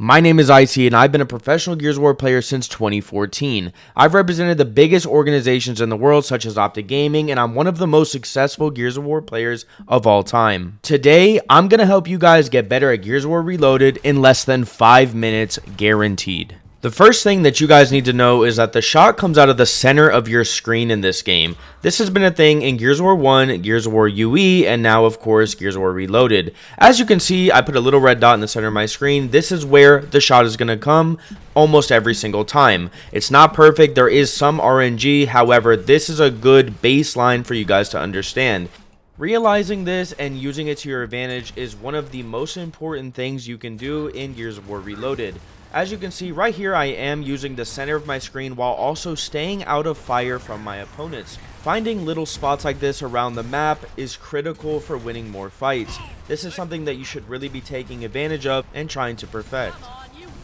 My name is IC and I've been a professional Gears of War player since 2014. I've represented the biggest organizations in the world such as Optic Gaming, and I'm one of the most successful Gears of War players of all time. Today, I'm going to help you guys get better at Gears of War Reloaded in less than 5 minutes guaranteed. The first thing that you guys need to know is that the shot comes out of the center of your screen in this game. This has been a thing in Gears of War 1, Gears of War UE, and now of course Gears of War Reloaded. As you can see, I put a little red dot in the center of my screen. This is where the shot is going to come almost every single time. It's not perfect, there is some RNG, however, this is a good baseline for you guys to understand. Realizing this and using it to your advantage is one of the most important things you can do in Gears of War Reloaded. As you can see right here, I am using the center of my screen while also staying out of fire from my opponents. Finding little spots like this around the map is critical for winning more fights. This is something that you should really be taking advantage of and trying to perfect.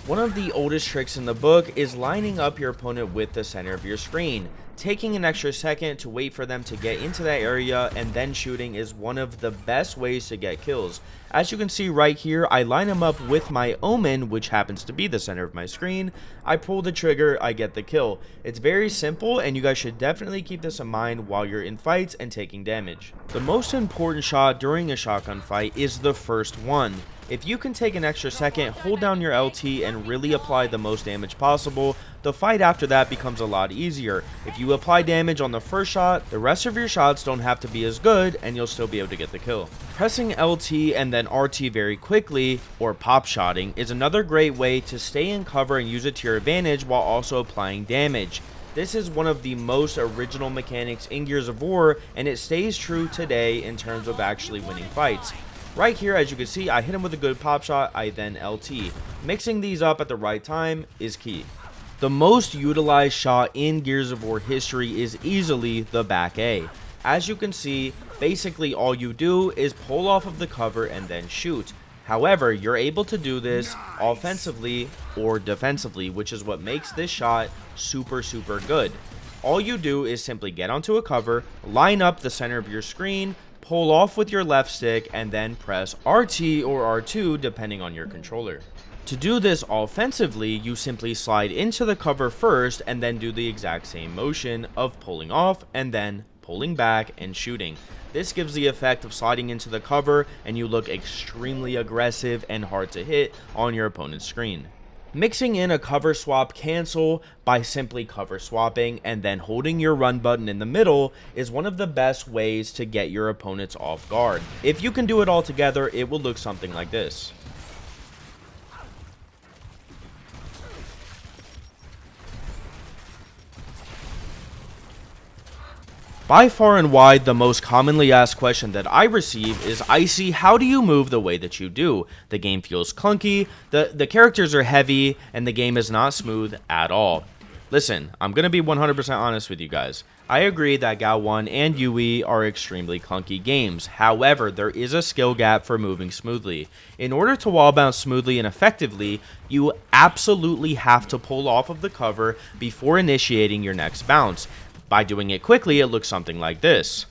One of the oldest tricks in the book is lining up your opponent with the center of your screen. Taking an extra second to wait for them to get into that area and then shooting is one of the best ways to get kills. As you can see right here, I line them up with my Omen, which happens to be the center of my screen. I pull the trigger, I get the kill. It's very simple, and you guys should definitely keep this in mind while you're in fights and taking damage. The most important shot during a shotgun fight is the first one. If you can take an extra second, hold down your LT and really apply the most damage possible, the fight after that becomes a lot easier. If you apply damage on the first shot, the rest of your shots don't have to be as good and you'll still be able to get the kill. Pressing LT and then RT very quickly, or Popshotting, is another great way to stay in cover and use it to your advantage while also applying damage. This is one of the most original mechanics in Gears of War, and it stays true today in terms of actually winning fights. Right here, as you can see, I hit him with a good pop shot, I then LT. Mixing these up at the right time is key. The most utilized shot in Gears of War history is easily the back A. As you can see, basically all you do is pull off of the cover and then shoot. However, you're able to do this offensively or defensively, which is what makes this shot super good. All you do is simply get onto a cover, line up the center of your screen, pull off with your left stick, and then press RT or R2 depending on your controller. To do this offensively, you simply slide into the cover first and then do the exact same motion of pulling off and then pulling back and shooting. This gives the effect of sliding into the cover and you look extremely aggressive and hard to hit on your opponent's screen. Mixing in a cover swap cancel by simply cover swapping and then holding your run button in the middle is one of the best ways to get your opponents off guard. If you can do it all together, it will look something like this. By far and wide, the most commonly asked question that I receive is, Icy, how do you move the way that you do? The game feels clunky, the characters are heavy, and the game is not smooth at all. Listen, I'm going to be 100% honest with you guys. I agree that GAL 1 and UE are extremely clunky games. However, there is a skill gap for moving smoothly. In order to wall bounce smoothly and effectively, you absolutely have to pull off of the cover before initiating your next bounce. By doing it quickly, it looks something like this.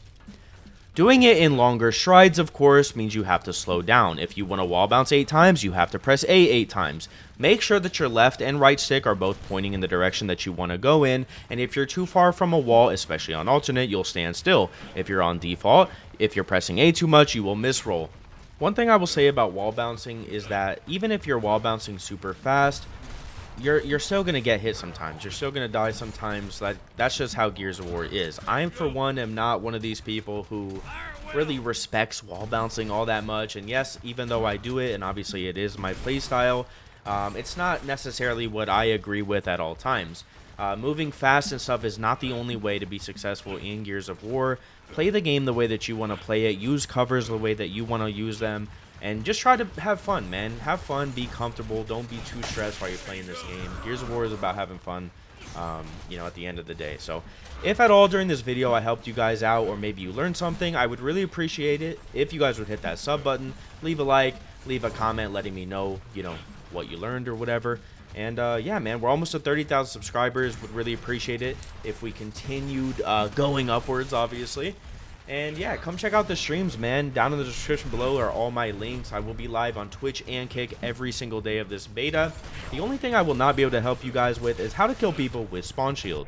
Doing it in longer strides, of course, means you have to slow down. If you want to wall bounce 8 times, you have to press A 8 times. Make sure that your left and right stick are both pointing in the direction that you want to go in, and if you're too far from a wall, especially on alternate, you'll stand still. If you're on default, if you're pressing A too much, you will misroll. One thing I will say about wall bouncing is that even if you're wall bouncing super fast, you're still going to get hit sometimes. You're still going to die sometimes. That's just how Gears of War is. I, for one, am not one of these people who really respects wall bouncing all that much. And yes, even though I do it, and obviously it is my playstyle, it's not necessarily what I agree with at all times. Moving fast and stuff is not the only way to be successful in Gears of War. Play the game the way that you want to play it. Use covers the way that you want to use them. And just try to have fun, man. Have fun, be comfortable, don't be too stressed while you're playing this game. Gears of War is about having fun, at the end of the day. So, if at all during this video I helped you guys out, or maybe you learned something, I would really appreciate it if you guys would hit that sub button, leave a like, leave a comment letting me know, what you learned or whatever. And, yeah, man, we're almost at 30,000 subscribers. Would really appreciate it if we continued going upwards, obviously. And yeah, come check out the streams, man. Down in the description below are all my links. I will be live on Twitch and Kick every single day of this beta. The only thing I will not be able to help you guys with is how to kill people with Spawn Shield.